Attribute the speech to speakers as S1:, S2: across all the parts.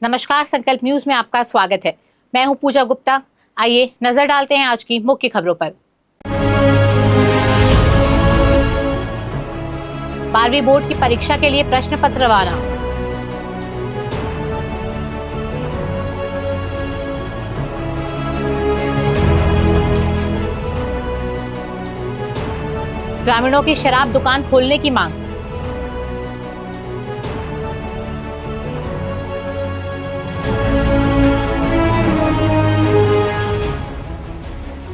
S1: नमस्कार, संकल्प न्यूज में आपका स्वागत है। मैं हूं पूजा गुप्ता। आइए नजर डालते हैं आज की मुख्य खबरों पर। 12वीं बोर्ड की परीक्षा के लिए प्रश्न पत्र रवाना। ग्रामीणों की शराब दुकान खोलने की मांग।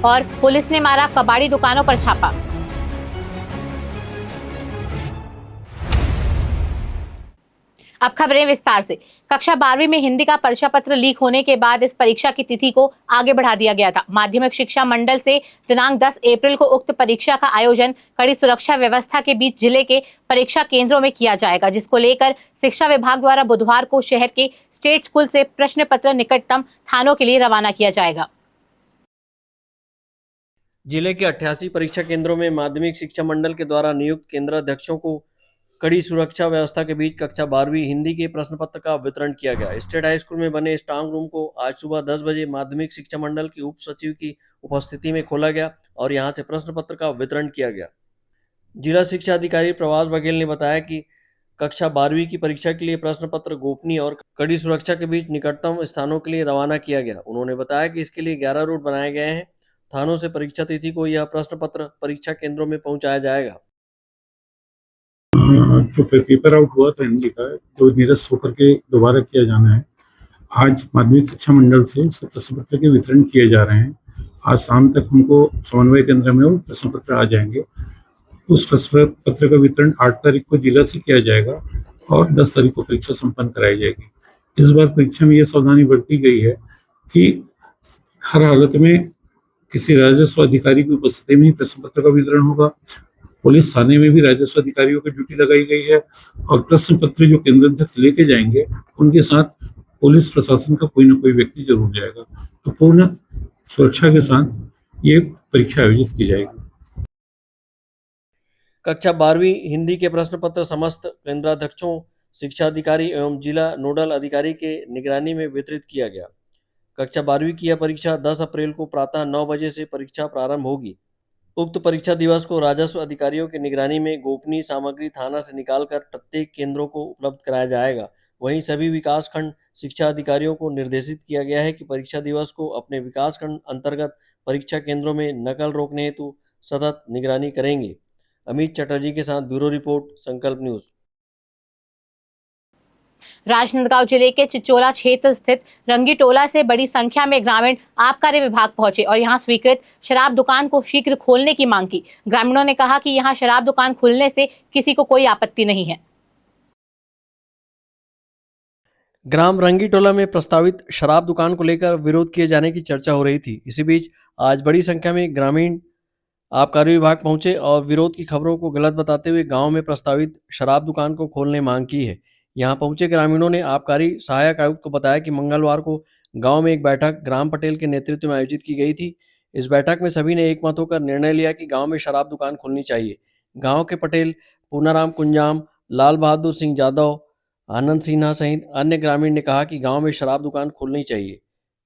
S1: और पुलिस ने मारा कबाड़ी दुकानों पर छापा। अब खबरें विस्तार से। कक्षा 12वीं में हिंदी का परीक्षा पत्र लीक होने के बाद इस परीक्षा की तिथि को आगे बढ़ा दिया गया था। माध्यमिक शिक्षा मंडल से दिनांक 10 अप्रैल को उक्त परीक्षा का आयोजन कड़ी सुरक्षा व्यवस्था के बीच जिले के परीक्षा केंद्रों में किया जाएगा, जिसको लेकर शिक्षा विभाग द्वारा बुधवार को शहर के स्टेट स्कूल से प्रश्न पत्र निकटतम थानों के लिए रवाना किया जाएगा।
S2: जिले के 88 परीक्षा केंद्रों में माध्यमिक शिक्षा मंडल के द्वारा नियुक्त केंद्राध्यक्षों को कड़ी सुरक्षा व्यवस्था के बीच कक्षा 12वीं हिंदी के प्रश्न पत्र का वितरण किया गया। स्टेट हाई स्कूल में बने स्ट्रांग रूम को आज सुबह 10 बजे माध्यमिक शिक्षा मंडल के उप सचिव की उपस्थिति में खोला गया और यहां से प्रश्न पत्र का वितरण किया गया। जिला शिक्षा अधिकारी प्रवास बघेल ने बताया कि कक्षा 12वीं की परीक्षा के लिए प्रश्न पत्र गोपनीय और कड़ी सुरक्षा के बीच निकटतम स्थानों के लिए रवाना किया गया। उन्होंने बताया कि इसके लिए 11 रूट बनाए गए हैं। थानों से परीक्षा तिथि को यह प्रश्न पत्र परीक्षा केंद्रों में पहुंचाया जाएगा।
S3: जो पेपर आउट हुआ था हिंदी का, जो निरस्त होकर के दोबारा किया जाना है, आज माध्यमिक शिक्षा मंडल से उसके प्रश्न पत्र के वितरण किए जा रहे हैं। आज शाम तक हमको समन्वय केंद्र में वो प्रश्न पत्र आ जाएंगे। उस प्रश्न पत्र का वितरण 8 तारीख को जिला से किया जाएगा और 10 तारीख को परीक्षा संपन्न कराई जाएगी। इस बार परीक्षा में यह सावधानी बरती गई है कि हर हालत में किसी राजस्व अधिकारी की उपस्थिति में ही प्रश्न पत्र का वितरण होगा। पुलिस थाने में भी राजस्व अधिकारियों की ड्यूटी लगाई गई है और प्रश्न पत्र जो केंद्राध्यक्ष लेके जाएंगे उनके साथ पुलिस प्रशासन का कोई ना कोई व्यक्ति जरूर जाएगा। तो पूर्ण सुरक्षा के साथ ये परीक्षा आयोजित की जाएगी।
S2: कक्षा 12वीं हिंदी के प्रश्न पत्र समस्त केंद्राध्यक्षों, शिक्षा अधिकारी एवं जिला नोडल अधिकारी के निगरानी में वितरित किया गया। कक्षा 12वीं की यह परीक्षा 10 अप्रैल को प्रातः 9 बजे से परीक्षा प्रारंभ होगी। उक्त परीक्षा दिवस को राजस्व अधिकारियों की निगरानी में गोपनीय सामग्री थाना से निकालकर प्रत्येक केंद्रों को उपलब्ध कराया जाएगा। वहीं सभी विकासखंड शिक्षा अधिकारियों को निर्देशित किया गया है कि परीक्षा दिवस को अपने विकासखंड अंतर्गत परीक्षा केंद्रों में नकल रोकने हेतु सतत निगरानी करेंगे। अमित चटर्जी के साथ ब्यूरो रिपोर्ट, संकल्प न्यूज।
S1: राजनांदगांव जिले के चिचोला क्षेत्र स्थित रंगीटोला से बड़ी संख्या में ग्रामीण आबकारी विभाग पहुंचे और यहां स्वीकृत शराब दुकान को शीघ्र खोलने की मांग की। ग्रामीणों ने कहा कि यहां शराब दुकान खुलने से किसी को कोई आपत्ति नहीं है।
S2: ग्राम रंगीटोला में प्रस्तावित शराब दुकान को लेकर विरोध किए जाने की चर्चा हो रही थी। इसी बीच आज बड़ी संख्या में ग्रामीण आबकारी विभाग पहुंचे और विरोध की खबरों को गलत बताते हुए गांव में प्रस्तावित शराब दुकान को खोलने मांग की है। यहां पहुंचे ग्रामीणों ने आबकारी सहायक आयुक्त को बताया कि मंगलवार को गांव में एक बैठक ग्राम पटेल के नेतृत्व में आयोजित की गई थी। इस बैठक में सभी ने एकमत होकर निर्णय लिया कि गांव में शराब दुकान खोलनी चाहिए। गांव के पटेल पूनाराम कुंजाम, लाल बहादुर सिंह यादव, आनंद सिन्हा सहित अन्य ग्रामीण ने कहा कि गांव में शराब दुकान खोलनी चाहिए।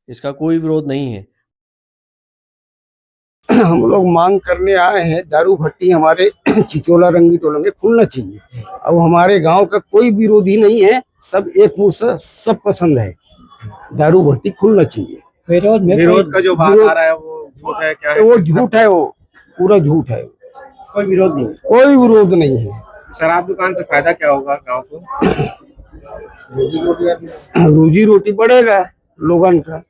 S2: इसका कोई विरोध नहीं है।
S4: हम लोग मांग करने आए हैं, दारू भट्टी हमारे चिचोला रंगीटोला में खुलना चाहिए। अब हमारे गांव का कोई विरोधी नहीं है, सब एक मुंह से सब पसंद है, दारू भट्टी खुलना चाहिए।
S5: विरोध का जो बात आ रहा है वो झूठ है, क्या है?
S4: वो झूठ है, वो पूरा झूठ है।
S5: कोई विरोध नहीं,
S4: कोई विरोध नहीं है।
S5: शराब दुकान से फायदा क्या होगा गांव को?
S4: रोजी रोटी बढ़ेगा लोगन का,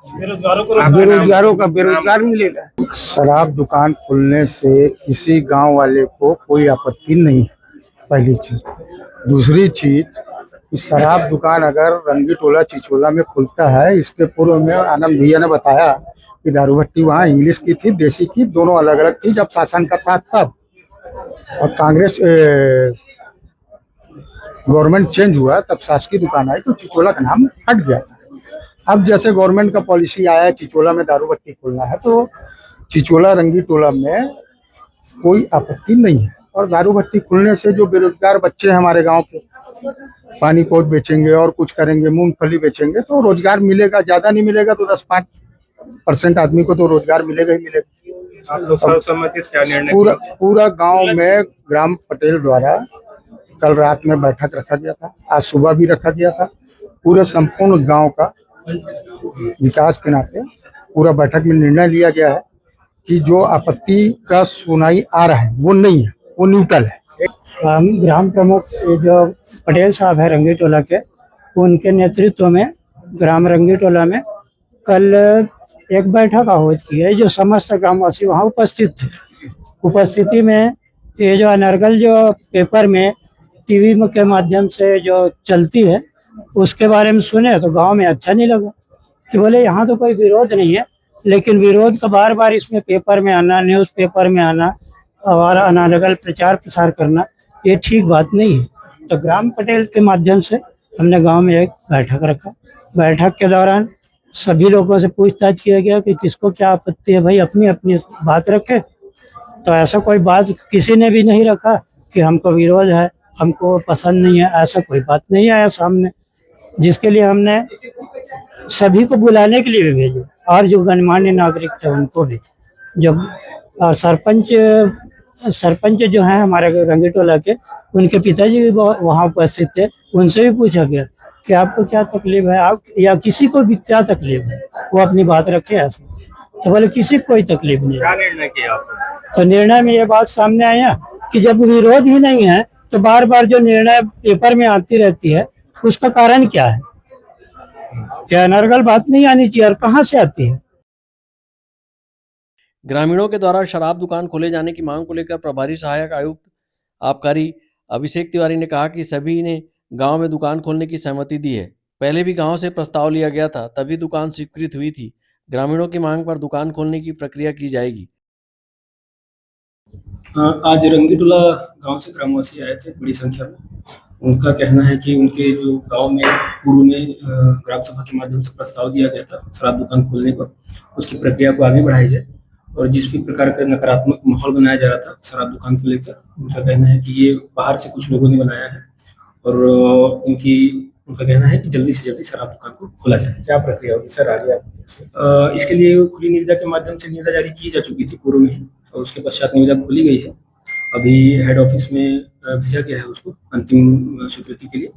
S4: बेरोजगारों का बेरोजगार मिलेगा। शराब दुकान खुलने से किसी गांव वाले को कोई आपत्ति नहीं है, पहली चीज। दूसरी चीज, शराब दुकान अगर रंगीटोला चिचोला में खुलता है, इसके पूर्व में आनंद भैया ने बताया कि दारू भट्टी वहाँ इंग्लिश की थी, देसी की, दोनों अलग अलग थी जब शासन का था तब। और कांग्रेस गवर्नमेंट चेंज हुआ तब शासकीय दुकान आई तो चिचोला का नाम हट गया था। अब जैसे गवर्नमेंट का पॉलिसी आया चिचोला में दारू भट्टी खोलना है, तो चिचोला रंगीटोला में कोई आपत्ति नहीं है। और दारू भट्टी खुलने से जो बेरोजगार बच्चे हैं हमारे गांव के, पानी पौध बेचेंगे और कुछ करेंगे, मूंगफली बेचेंगे तो रोजगार मिलेगा। ज्यादा नहीं मिलेगा तो 10-5% आदमी को तो रोजगार मिलेगा ही मिलेगा।
S5: आप लोग सर्वसम्मति से क्या निर्णय
S4: पूरा गांव में ग्राम पटेल द्वारा कल रात में बैठक रखा गया था, आज सुबह भी रखा गया था। पूरे संपूर्ण गांव का विकास के नाते पूरा बैठक में निर्णय लिया गया है कि जो आपत्ति का सुनाई आ रहा है वो नहीं है, वो न्यूट्रल है।
S6: हम ग्राम प्रमुख जो पटेल साहब है रंगी टोला के, उनके नेतृत्व में ग्राम रंगी टोला में कल एक बैठक आयोजित की है, जो समस्त ग्रामवासी वहाँ उपस्थित थे। उपस्थिति में ये जो अनर्गल जो पेपर में टीवी के माध्यम से जो चलती है उसके बारे में सुने तो गांव में अच्छा नहीं लगा कि बोले यहाँ तो कोई विरोध नहीं है, लेकिन विरोध का बार बार इसमें पेपर में आना, न्यूज़ पेपर में आना और अनर्गल प्रचार प्रसार करना, ये ठीक बात नहीं है। तो ग्राम पटेल के माध्यम से हमने गांव में एक बैठक रखा। बैठक के दौरान सभी लोगों से पूछताछ किया गया कि किसको क्या आपत्ति है, भाई अपनी अपनी बात रखे। तो ऐसा कोई बात किसी ने भी नहीं रखा कि हमको विरोध है, हमको पसंद नहीं है, ऐसा कोई बात नहीं आया सामने, जिसके लिए हमने सभी को बुलाने के लिए भी भेजे और जो गणमान्य नागरिक थे उनको भी। जो सरपंच जो हैं हमारे रंगी टोला के, उनके पिताजी भी वहाँ उपस्थित थे, उनसे भी पूछा गया कि आपको क्या तकलीफ है, आप या किसी को भी क्या तकलीफ है, वो अपनी बात रखे ऐसे। तो बोले किसी को कोई तकलीफ नहीं।
S5: क्या निर्णय किया आपने?
S6: तो निर्णय में ये बात सामने आया कि जब विरोध ही नहीं है तो बार बार जो निर्णय पेपर में आती रहती है उसका कारण क्या है? क्या अनर्गल बात नहीं आनी चाहिए और कहाँ से आती है?
S2: ग्रामीणों के द्वारा शराब दुकान खोले जाने की मांग को लेकर प्रभारी सहायक आयुक्त आबकारी अभिषेक तिवारी ने कहा कि सभी ने गांव में दुकान खोलने की सहमति दी है। पहले भी गांव से प्रस्ताव लिया गया था, तभी दुकान स्वीकृत हुई थी। ग्रामीणों की मांग पर दुकान खोलने की प्रक्रिया की जाएगी।
S7: आज रंगीटोला गांव से ग्रामवासी आए थे बड़ी संख्या में। उनका कहना है कि उनके जो गांव में पूर्व में ग्राम सभा के माध्यम से प्रस्ताव दिया गया था शराब दुकान खोलने को, उसकी प्रक्रिया को आगे बढ़ाई जाए। और जिस भी प्रकार का नकारात्मक माहौल बनाया जा रहा था शराब दुकान को लेकर, उनका कहना है कि ये बाहर से कुछ लोगों ने बनाया है और उनका कहना है कि जल्दी से जल्दी शराब दुकान को खोला जाए।
S5: क्या प्रक्रिया होगी सर आगे?
S7: इसके लिए खुली निविदा के माध्यम से निविदा जारी की जा चुकी थी पूर्व में ही, और उसके पश्चात निविदा खोली गई है। अभी हेड ऑफिस में भेजा गया है उसको अंतिम स्वीकृति के लिए।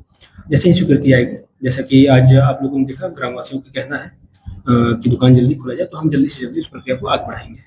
S7: जैसे ही स्वीकृति आएगी, जैसा कि आज आप लोगों ने देखा, ग्रामवासियों का कहना है कि दुकान जल्दी खोला जाए, तो हम जल्दी से जल्दी उस प्रक्रिया को आगे बढ़ाएंगे।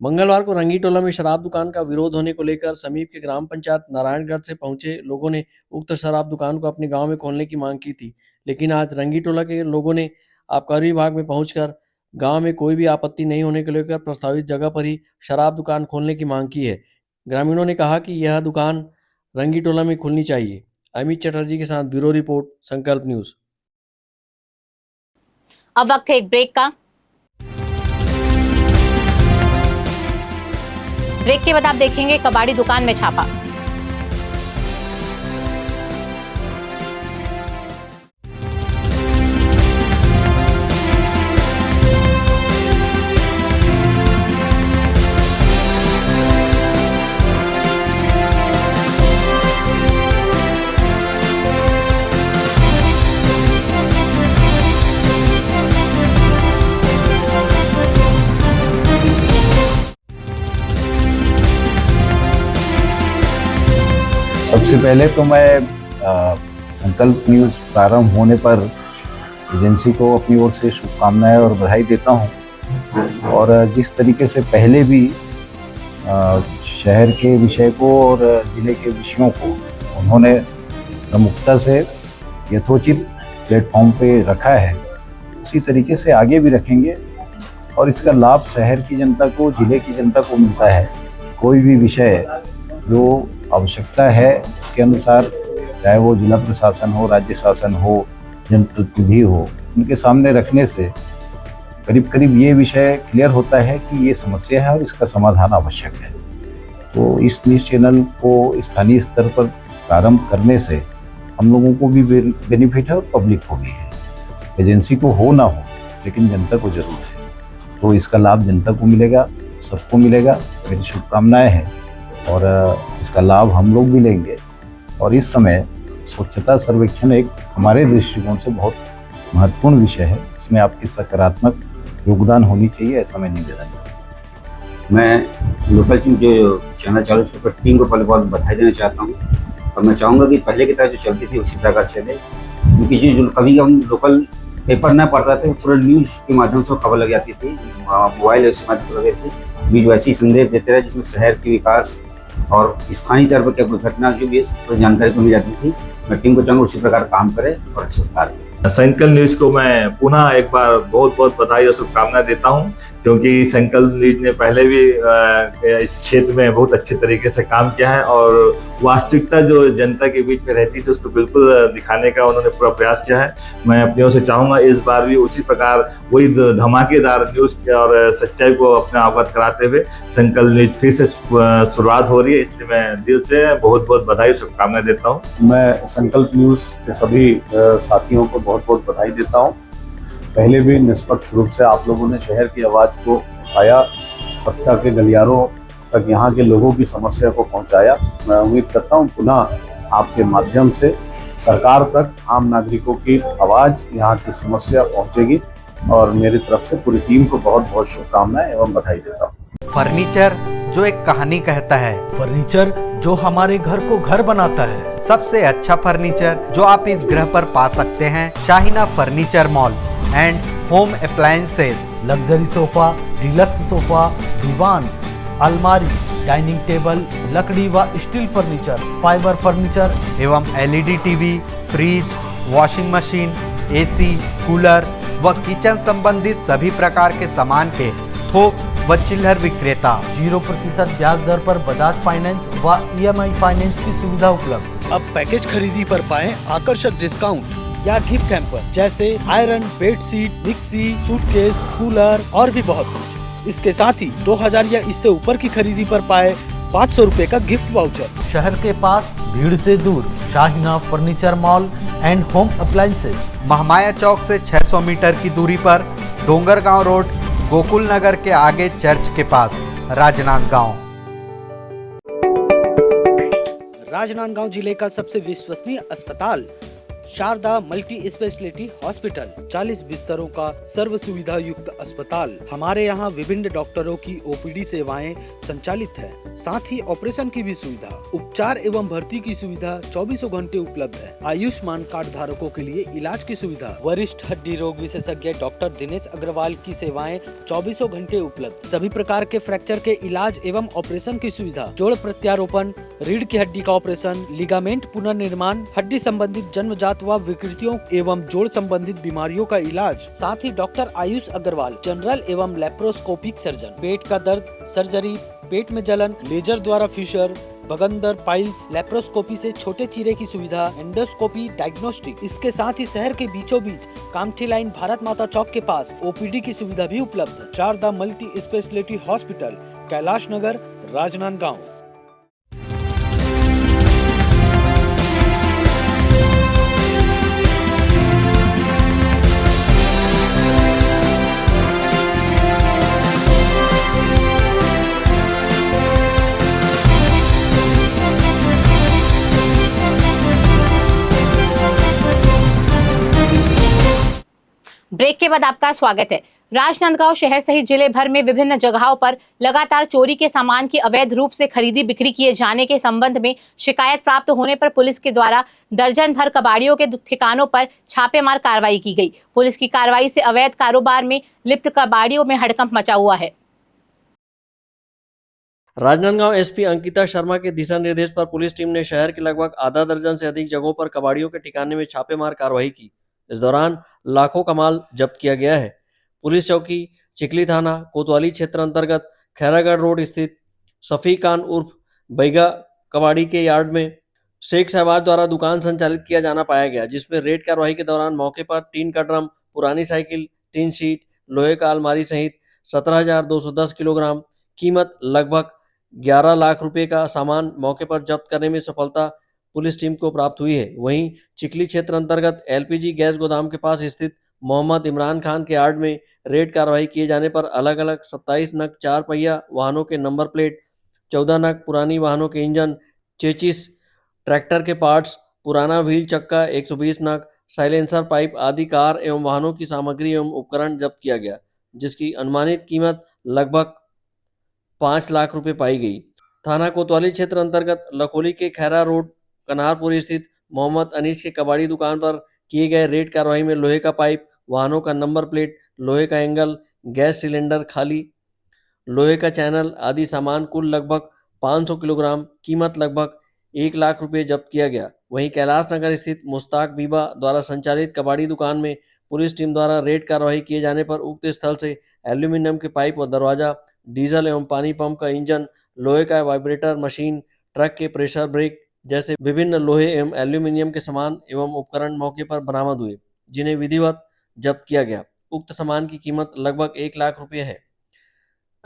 S2: मंगलवार को रंगीटोला में शराब दुकान का विरोध होने को लेकर समीप के ग्राम पंचायत नारायणगढ़ से पहुंचे लोगों ने उक्त शराब दुकान को अपने गांव में खोलने की मांग की थी, लेकिन आज रंगीटोला के लोगों ने आबकारी विभाग में पहुंचकर गांव में कोई भी आपत्ति नहीं होने को लेकर प्रस्तावित जगह पर ही शराब दुकान खोलने की मांग की है। ग्रामीणों ने कहा कि यह दुकान रंगीटोला में खुलनी चाहिए। अमित चटर्जी के साथ ब्यूरो रिपोर्ट, संकल्प न्यूज।
S1: अब वक्त है एक ब्रेक का। ब्रेक के बाद आप देखेंगे कबाड़ी दुकान में छापा।
S8: सबसे पहले तो मैं संकल्प न्यूज़ प्रारंभ होने पर एजेंसी को अपनी ओर से शुभकामनाएं और बधाई देता हूं। और जिस तरीके से पहले भी शहर के विषय को और ज़िले के विषयों को उन्होंने प्रमुखता से यथोचित प्लेटफॉर्म पे रखा है, उसी तरीके से आगे भी रखेंगे और इसका लाभ शहर की जनता को, ज़िले की जनता को मिलता है। कोई भी विषय जो आवश्यकता है उसके अनुसार, चाहे वो जिला प्रशासन हो, राज्य शासन हो, जनप्रतिनिधि हो, उनके सामने रखने से करीब करीब ये विषय क्लियर होता है कि ये समस्या है और इसका समाधान आवश्यक है। तो इस न्यूज़ चैनल को स्थानीय स्तर पर प्रारंभ करने से हम लोगों को भी बेनिफिट है और पब्लिक को भी है। एजेंसी को हो ना हो, लेकिन जनता को जरूर है। तो इसका लाभ जनता को मिलेगा, सबको मिलेगा। मेरी शुभकामनाएं हैं और इसका लाभ हम लोग भी लेंगे। और इस समय स्वच्छता सर्वेक्षण एक हमारे दृष्टिकोण से बहुत महत्वपूर्ण विषय है। इसमें आपकी सकारात्मक योगदान होनी चाहिए, ऐसा मैं निवेदन करता हूं।
S9: मैं लोकल न्यूज जो चैनल चालू उसके ऊपर टीम को पहले बहुत बधाई देना चाहता हूँ और मैं चाहूँगा कि पहले की तरह जो चलती थी उसी प्रकार चले, क्योंकि जो कभी हम लोकल पेपर न पढ़ते थे पूरा न्यूज़ के माध्यम से खबर लग जाती थी, मोबाइल ऐसे माध्यम लगे थे, न्यूज वैसे ही संदेश देते रहे जिसमें शहर के विकास और स्थानीय तौर पर क्या कोई घटना जो भी है पूरी जानकारी को मिल जाती थी। मैं टीम को चाहूँगा उसी प्रकार काम करे और अच्छे से कार्य करे।
S10: सेंट्रल न्यूज को मैं पुनः एक बार बहुत बहुत बधाई और शुभकामनाएं देता हूं, क्योंकि सेंट्रल न्यूज ने पहले भी इस क्षेत्र में बहुत अच्छे तरीके से काम किया है और वास्तविकता जो जनता के बीच में रहती थी उसको बिल्कुल दिखाने का उन्होंने पूरा प्रयास किया है। मैं अपनी ओर से चाहूँगा इस बार भी उसी प्रकार वही धमाकेदार न्यूज़ और सच्चाई को अपने अवगत कराते हुए सेंट्रल न्यूज फिर से शुरुआत हो रही है, इसलिए मैं दिल से बहुत बहुत बधाई और शुभकामनाएं देता हूँ।
S5: मैं संकल्प न्यूज के सभी साथियों को बहुत बहुत बधाई देता हूं। पहले भी निष्पक्ष रूप से आप लोगों ने शहर की आवाज़ को उठाया, सत्ता के गलियारों तक यहाँ के लोगों की समस्या को पहुँचाया। मैं उम्मीद करता हूँ पुनः आपके माध्यम से सरकार तक आम नागरिकों की आवाज़, यहाँ की समस्या पहुँचेगी और मेरी तरफ से पूरी टीम को बहुत बहुत शुभकामनाएं एवं बधाई देता हूँ।
S11: फर्नीचर जो एक कहानी कहता है, फर्नीचर जो हमारे घर को घर बनाता है। सबसे अच्छा फर्नीचर जो आप इस ग्रह पर पा सकते हैं Shaheena furniture mall and home appliances. Luxury sofa, deluxe sofa, दीवान, अलमारी, डाइनिंग टेबल, लकड़ी व स्टील फर्नीचर, फाइबर फर्नीचर एवं LED TV, fridge, washing machine, AC, cooler व किचन संबंधित सभी प्रकार के सामान के थोक व चिल्लर विक्रेता। 0% ब्याज दर पर बजाज फाइनेंस व EMI फाइनेंस की सुविधा उपलब्ध।
S12: अब पैकेज खरीदी पर पाएं आकर्षक डिस्काउंट या गिफ्ट हैम्पर जैसे iron, bedsheet, mixie, suitcase, cooler और भी बहुत कुछ। इसके साथ ही 2000 या इससे ऊपर की खरीदी पर पाए 500 रुपए का गिफ्ट वाउचर।
S11: शहर के पास भीड़ से दूर Shaheena furniture mall and home appliances, Mahamaya Chowk से 600 मीटर की दूरी पर, डोंगरगांव रोड, गोकुल नगर के आगे चर्च के पास, राजनांदगांव।
S12: राजनांदगांव जिले का सबसे विश्वसनीय अस्पताल शारदा मल्टी स्पेशलिटी हॉस्पिटल, 40 बिस्तरों का सर्व सुविधा युक्त अस्पताल। हमारे यहाँ विभिन्न डॉक्टरों की OPD सेवाएं संचालित है, साथ ही ऑपरेशन की भी सुविधा, उपचार एवं भर्ती की सुविधा 24 घंटे उपलब्ध है। आयुष्मान कार्ड धारकों के लिए इलाज की सुविधा, वरिष्ठ हड्डी रोग विशेषज्ञ डॉक्टर दिनेश अग्रवाल की सेवाएं 24 घंटे उपलब्ध। सभी प्रकार के फ्रैक्चर के इलाज एवं ऑपरेशन की सुविधा, जोड़ प्रत्यारोपण, रीढ़ की हड्डी का ऑपरेशन, लिगामेंट पुनर्निर्माण, हड्डी संबंधित जन्मजात व विकृतियों एवं जोड़ संबंधित बीमारियों का इलाज, साथ ही डॉक्टर आयुष अग्रवाल जनरल एवं लेप्रोस्कोपिक सर्जन, पेट का दर्द, सर्जरी, पेट में जलन, लेजर द्वारा फिशर, बगंदर, पाइल्स, लेप्रोस्कोपी से छोटे चीरे की सुविधा, एंडोस्कोपी, डायग्नोस्टिक। इसके साथ ही शहर के बीचों बीच कामठी लाइन भारत माता चौक के पास OPD की सुविधा भी उपलब्ध है। Sharda multi speciality hospital, Kailash Nagar, Rajnandgaon.
S1: Break के बाद आपका स्वागत है। राजनांदगांव शहर सहित जिले भर में विभिन्न जगहों पर लगातार चोरी के सामान की अवैध रूप से खरीदी बिक्री किए जाने के संबंध में शिकायत प्राप्त होने पर पुलिस के द्वारा दर्जन भर कबाड़ियों के ठिकानों पर छापेमार कार्रवाई की गई। पुलिस की कार्रवाई से अवैध कारोबार में लिप्त कबाड़ियों में हड़कंप मचा हुआ है।
S2: राजनांदगांव SP अंकिता शर्मा के दिशा निर्देश पर पुलिस टीम ने शहर के लगभग आधा दर्जन से अधिक जगहों पर कबाड़ियों के ठिकाने में छापेमार कार्रवाई की। इस दौरान लाखों का माल जब्त किया गया है। पुलिस चौकी चिखली थाना कोतवाली क्षेत्र अंतर्गत खैरागढ़ रोड स्थित सफी खान उर्फ बैगा कबाड़ी के यार्ड में शेख शहबाज द्वारा दुकान संचालित किया जाना पाया गया, जिसमें रेड कार्रवाई के दौरान मौके पर टीन का ड्रम, पुरानी साइकिल, टीन शीट, लोहे का अलमारी सहित 17,210 किलोग्राम कीमत लगभग 11 लाख रुपए का सामान मौके पर जब्त करने में सफलता पुलिस टीम को प्राप्त हुई है। वहीं चिखली क्षेत्र अंतर्गत LPG गैस गोदाम के पास स्थित मोहम्मद इमरान खान के यार्ड में रेड कार्रवाई किए जाने पर अलग अलग 27 नग 4 पहिया वाहनों के नंबर प्लेट, 14 नग पुरानी वाहनों के इंजन, चेचिस, ट्रैक्टर के पार्ट्स, पुराना व्हील चक्का 120 नग, साइलेंसर पाइप आदि कार एवं वाहनों की सामग्री एवं उपकरण जब्त किया गया, जिसकी अनुमानित कीमत लगभग 5 लाख रुपए पाई गई। थाना कोतवाली क्षेत्र अंतर्गत लखोली के खैरा रोड कन्हारपुर स्थित मोहम्मद अनीस के कबाड़ी दुकान पर किए गए रेड कार्रवाई में लोहे का पाइप, वाहनों का नंबर प्लेट, लोहे का एंगल, गैस सिलेंडर खाली, लोहे का चैनल आदि सामान कुल लगभग 500 किलोग्राम, कीमत लगभग 1 लाख रुपए जब्त किया गया। वहीं कैलाश नगर स्थित मुश्ताक बीबा द्वारा संचालित कबाड़ी दुकान में पुलिस टीम द्वारा रेड कार्रवाई किए जाने पर उक्त स्थल से एल्यूमिनियम के पाइप व दरवाजा, डीजल एवं पानी पंप का इंजन, लोहे का वाइब्रेटर मशीन, ट्रक के प्रेशर ब्रेक जैसे विभिन्न लोहे एवं एल्यूमिनियम के सामान एवं उपकरण मौके पर बरामद हुए, जिन्हें विधिवत जब्त किया गया। उक्त सामान की कीमत लगभग 1 लाख रुपए है।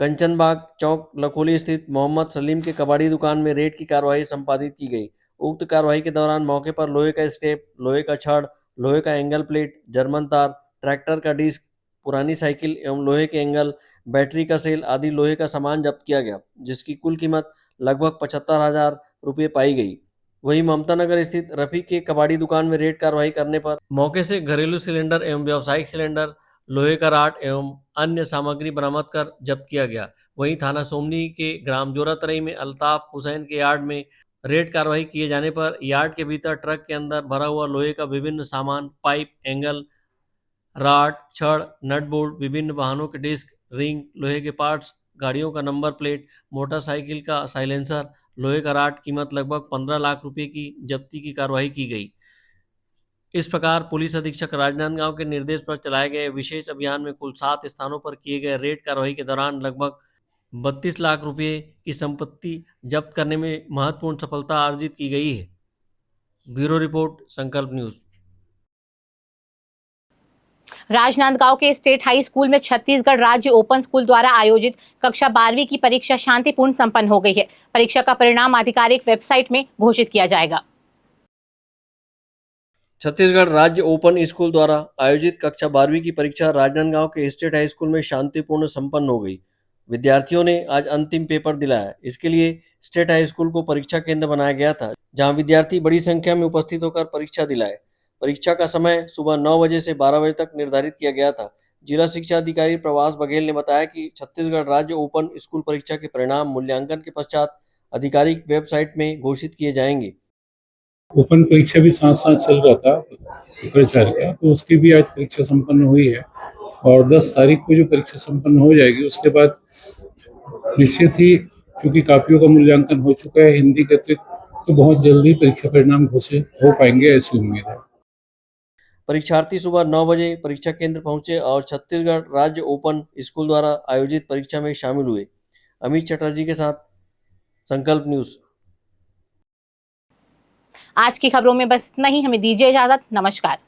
S2: कंचनबाग चौक लखोली स्थित मोहम्मद सलीम के कबाड़ी दुकान में रेड की कार्रवाई संपादित की गई। उक्त कार्रवाई के दौरान मौके पर लोहे का स्क्रैप, लोहे का छड़, लोहे का एंगल प्लेट, जर्मन तार, ट्रैक्टर का डिस्क, पुरानी साइकिल एवं लोहे के एंगल, बैटरी का सेल आदि लोहे का सामान जब्त किया गया, जिसकी कुल कीमत लगभग 75,000 रुपये पाई गई। वहीं ममता नगर स्थित रफीक के कबाड़ी दुकान में रेड कार्रवाई करने पर मौके से घरेलू सिलेंडर एवं व्यावसायिक सिलेंडर, लोहे का राड एवं अन्य सामग्री बरामद कर जब्त किया गया। वहीं थाना सोमनी के ग्राम जोरातरई में अल्ताफ हुसैन के यार्ड में रेड कार्रवाई किए जाने पर यार्ड के भीतर ट्रक के अंदर भरा हुआ लोहे का विभिन्न सामान, पाइप, एंगल, राड, छड़, नट बोल्ट, विभिन्न वाहनों के डिस्क, रिंग, लोहे के पार्ट्स, गाड़ियों का नंबर प्लेट, मोटरसाइकिल का साइलेंसर, लोहे का राड, कीमत लगभग 15 लाख रुपए की जब्ती की कार्रवाई की गई। इस प्रकार पुलिस अधीक्षक राजनांदगांव के निर्देश पर चलाए गए विशेष अभियान में कुल 7 स्थानों पर किए गए रेड कार्रवाई के दौरान लगभग 32 लाख रुपए की संपत्ति जब्त करने में महत्वपूर्ण सफलता अर्जित की गई है। ब्यूरो रिपोर्ट, संकल्प न्यूज।
S1: राजनांदगांव के स्टेट हाई स्कूल में छत्तीसगढ़ राज्य ओपन स्कूल द्वारा आयोजित कक्षा 12वीं की परीक्षा शांतिपूर्ण संपन्न हो गई है। परीक्षा का परिणाम आधिकारिक वेबसाइट में घोषित किया जाएगा।
S2: छत्तीसगढ़ राज्य ओपन स्कूल द्वारा आयोजित कक्षा 12वीं की परीक्षा राजनांदगांव के स्टेट हाई स्कूल में शांतिपूर्ण संपन्न हो गई। विद्यार्थियों ने आज अंतिम पेपर दिलाया। इसके लिए स्टेट हाई स्कूल को परीक्षा केंद्र बनाया गया था, जहां विद्यार्थी बड़ी संख्या में उपस्थित होकर परीक्षा दिलाए। परीक्षा का समय सुबह 9 बजे से 12 बजे तक निर्धारित किया गया था। जिला शिक्षा अधिकारी प्रवास बघेल ने बताया कि छत्तीसगढ़ राज्य ओपन स्कूल परीक्षा के परिणाम मूल्यांकन के पश्चात आधिकारिक वेबसाइट में घोषित किए जाएंगे।
S3: ओपन परीक्षा भी साथ साथ चल रहा था प्रचार का, तो उसकी भी आज परीक्षा संपन्न हुई है और 10 तारीख को जो परीक्षा संपन्न हो जाएगी उसके बाद निश्चित ही, क्योंकि कापियों का मूल्यांकन हो चुका है हिंदी के अतिरिक्त, तो बहुत जल्दी परीक्षा परिणाम घोषित हो पाएंगे, ऐसी उम्मीद है।
S2: परीक्षार्थी सुबह 9 बजे परीक्षा केंद्र पहुंचे और छत्तीसगढ़ राज्य ओपन स्कूल द्वारा आयोजित परीक्षा में शामिल हुए। अमित चटर्जी के साथ संकल्प न्यूज।
S1: आज की खबरों में बस इतना ही। हमें दीजिए इजाजत। नमस्कार।